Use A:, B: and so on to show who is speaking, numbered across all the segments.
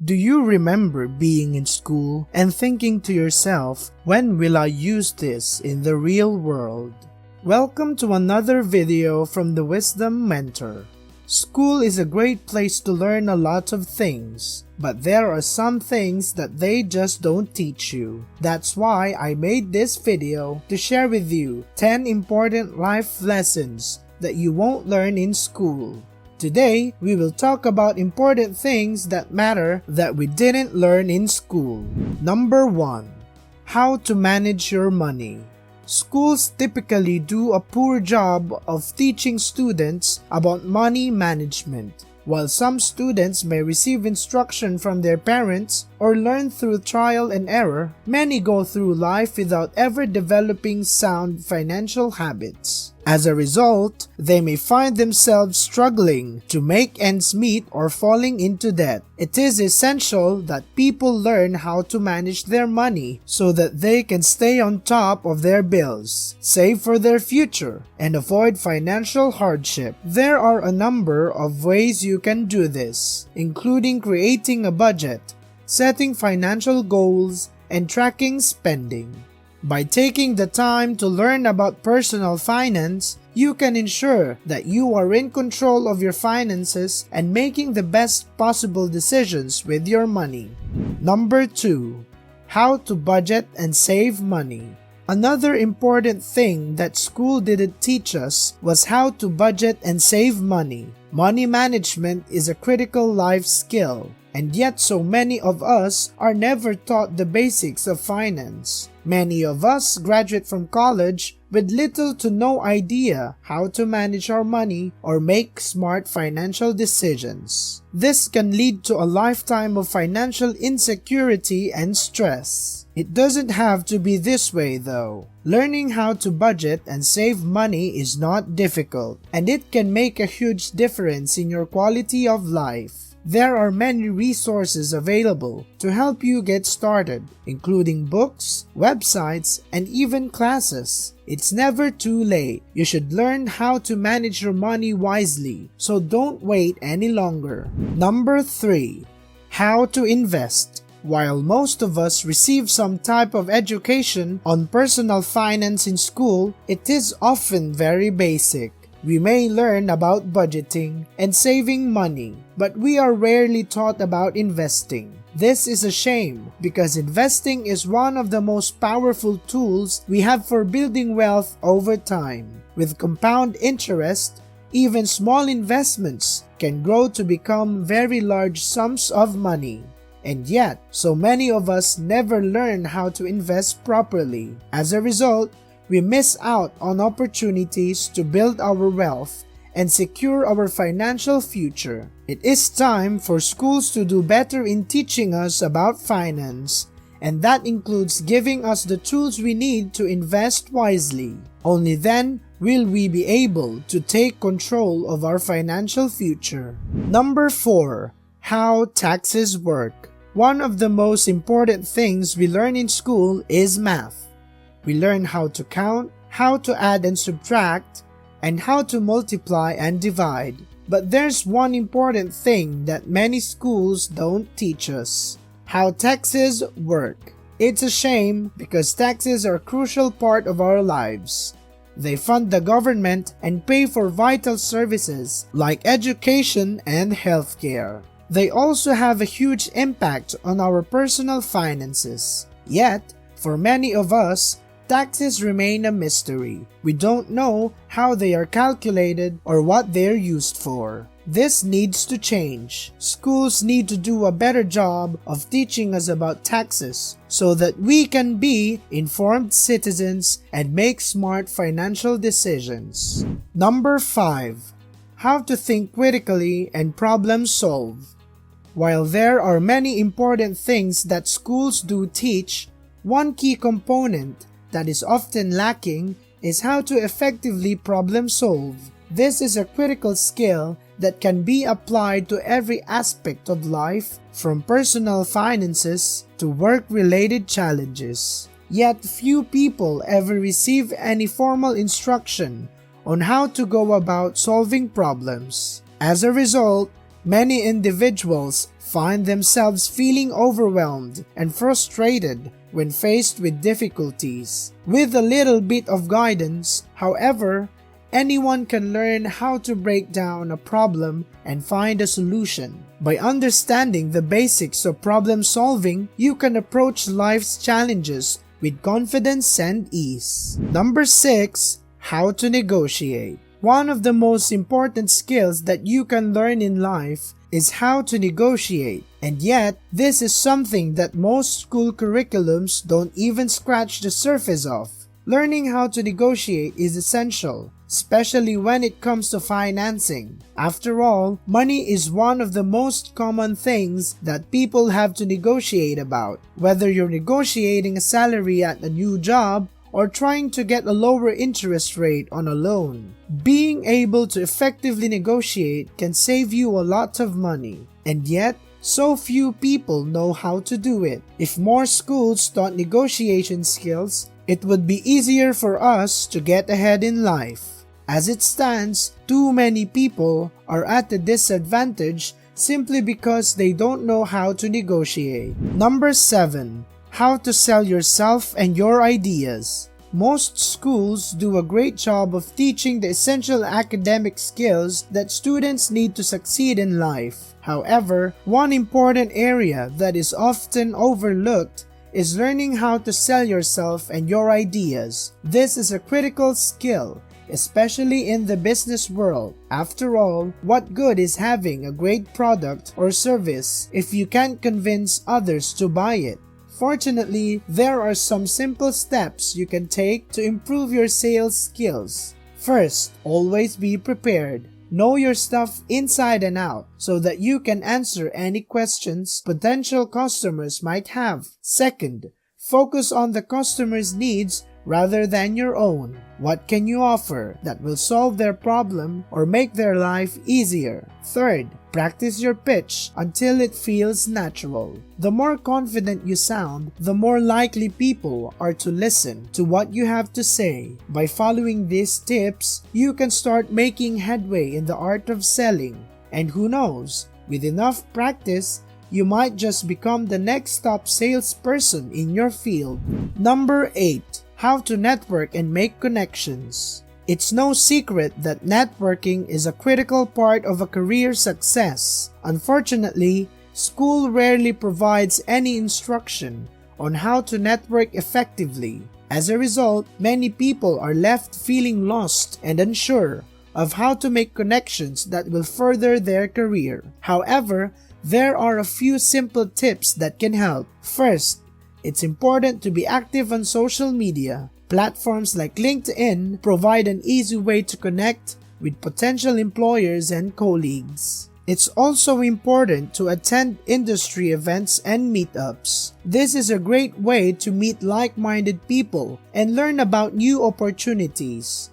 A: Do you remember being in school and thinking to yourself, when will I use this in the real world? Welcome to another video from the Wisdom Mentor. School is a great place to learn a lot of things, but there are some things that they just don't teach you. That's why I made this video to share with you 10 important life lessons that you won't learn in school. Today, we will talk about important things that matter that we didn't learn in school. Number 1. How to manage your money. Schools typically do a poor job of teaching students about money management. While some students may receive instruction from their parents or learn through trial and error, many go through life without ever developing sound financial habits. As a result, they may find themselves struggling to make ends meet or falling into debt. It is essential that people learn how to manage their money so that they can stay on top of their bills, save for their future, and avoid financial hardship. There are a number of ways you can do this, including creating a budget, setting financial goals, and tracking spending. By taking the time to learn about personal finance, you can ensure that you are in control of your finances and making the best possible decisions with your money. Number 2. How to budget and save money. Another important thing that school didn't teach us was how to budget and save money. Money management is a critical life skill, and yet so many of us are never taught the basics of finance. Many of us graduate from college with little to no idea how to manage our money or make smart financial decisions. This can lead to a lifetime of financial insecurity and stress. It doesn't have to be this way though. Learning how to budget and save money is not difficult, and it can make a huge difference in your quality of life. There are many resources available to help you get started, including books, websites, and even classes. It's never too late. You should learn how to manage your money wisely, so don't wait any longer. Number 3. How to invest. While most of us receive some type of education on personal finance in school, it is often very basic. We may learn about budgeting and saving money, but we are rarely taught about investing. This is a shame because investing is one of the most powerful tools we have for building wealth over time. With compound interest, even small investments can grow to become very large sums of money. And yet, so many of us never learn how to invest properly. As a result, we miss out on opportunities to build our wealth and secure our financial future. It is time for schools to do better in teaching us about finance, and that includes giving us the tools we need to invest wisely. Only then will we be able to take control of our financial future. Number 4. How taxes work. One of the most important things we learn in school is math. We learn how to count, how to add and subtract, and how to multiply and divide. But there's one important thing that many schools don't teach us: how taxes work. It's a shame because taxes are a crucial part of our lives. They fund the government and pay for vital services like education and healthcare. They also have a huge impact on our personal finances. Yet, for many of us, taxes remain a mystery. We don't know how they are calculated or what they're used for. This needs to change. Schools need to do a better job of teaching us about taxes so that we can be informed citizens and make smart financial decisions. Number 5. How to think critically and problem solve. While there are many important things that schools do teach, one key component that is often lacking is how to effectively problem solve. This is a critical skill that can be applied to every aspect of life, from personal finances to work-related challenges. Yet few people ever receive any formal instruction on how to go about solving problems. As a result, many individuals find themselves feeling overwhelmed and frustrated when faced with difficulties. With a little bit of guidance, however, anyone can learn how to break down a problem and find a solution. By understanding the basics of problem solving, you can approach life's challenges with confidence and ease. Number 6. How to negotiate. One of the most important skills that you can learn in life is how to negotiate, and yet this is something that most school curriculums don't even scratch the surface of. Learning how to negotiate is essential, especially when it comes to financing. After all, money is one of the most common things that people have to negotiate about, whether you're negotiating a salary at a new job or trying to get a lower interest rate on a loan. Being able to effectively negotiate can save you a lot of money, and yet, so few people know how to do it. If more schools taught negotiation skills, it would be easier for us to get ahead in life. As it stands, too many people are at a disadvantage simply because they don't know how to negotiate. Number 7. How to sell yourself and your ideas. Most schools do a great job of teaching the essential academic skills that students need to succeed in life. However, one important area that is often overlooked is learning how to sell yourself and your ideas. This is a critical skill, especially in the business world. After all, what good is having a great product or service if you can't convince others to buy it? Fortunately, there are some simple steps you can take to improve your sales skills. First, always be prepared. Know your stuff inside and out so that you can answer any questions potential customers might have. Second, focus on the customer's needs rather than your own. What can you offer that will solve their problem or make their life easier? Third, practice your pitch until it feels natural. The more confident you sound, the more likely people are to listen to what you have to say. By following these tips, you can start making headway in the art of selling. And who knows, with enough practice, you might just become the next top salesperson in your field. Number 8. How to network and make connections. It's no secret that networking is a critical part of a career success. Unfortunately, school rarely provides any instruction on how to network effectively. As a result, many people are left feeling lost and unsure of how to make connections that will further their career. However, there are a few simple tips that can help. First, it's important to be active on social media. Platforms like LinkedIn provide an easy way to connect with potential employers and colleagues. It's also important to attend industry events and meetups. This is a great way to meet like-minded people and learn about new opportunities.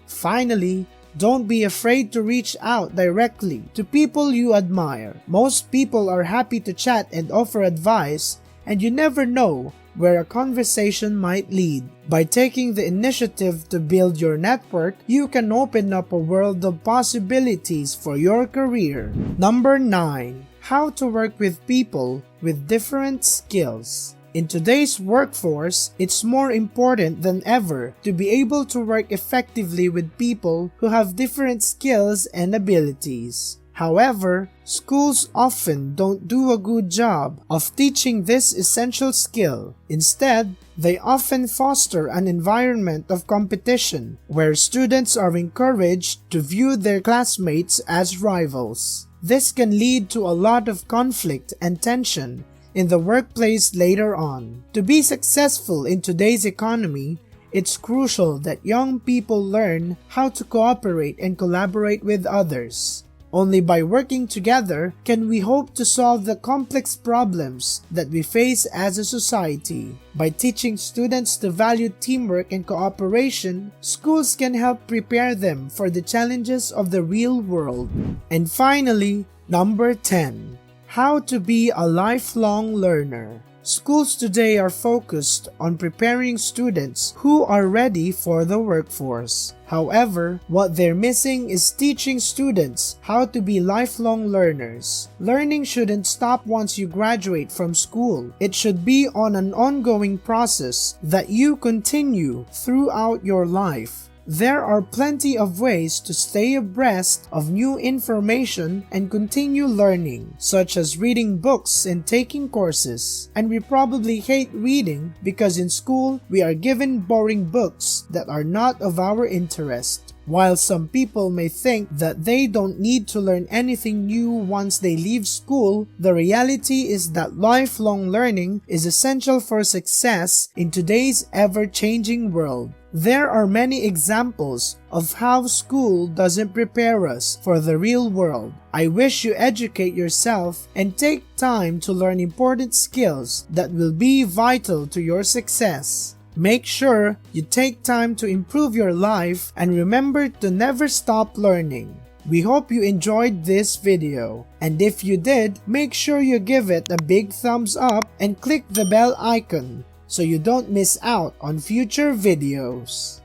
A: Finally, don't be afraid to reach out directly to people you admire. Most people are happy to chat and offer advice, and you never know where a conversation might lead. By taking the initiative to build your network, you can open up a world of possibilities for your career. Number 9. How to work with people with different skills. In today's workforce, it's more important than ever to be able to work effectively with people who have different skills and abilities. However, schools often don't do a good job of teaching this essential skill. Instead, they often foster an environment of competition where students are encouraged to view their classmates as rivals. This can lead to a lot of conflict and tension in the workplace later on. To be successful in today's economy, it's crucial that young people learn how to cooperate and collaborate with others. Only by working together can we hope to solve the complex problems that we face as a society. By teaching students to value teamwork and cooperation, schools can help prepare them for the challenges of the real world. And finally, number 10. How to be a lifelong learner. Schools today are focused on preparing students who are ready for the workforce. However, what they're missing is teaching students how to be lifelong learners. Learning shouldn't stop once you graduate from school. It should be on an ongoing process that you continue throughout your life. There are plenty of ways to stay abreast of new information and continue learning, such as reading books and taking courses. And we probably hate reading because in school we are given boring books that are not of our interest. While some people may think that they don't need to learn anything new once they leave school, the reality is that lifelong learning is essential for success in today's ever-changing world. There are many examples of how school doesn't prepare us for the real world. I wish you educate yourself and take time to learn important skills that will be vital to your success. Make sure you take time to improve your life and remember to never stop learning. We hope you enjoyed this video, and if you did, make sure you give it a big thumbs up and click the bell icon so you don't miss out on future videos.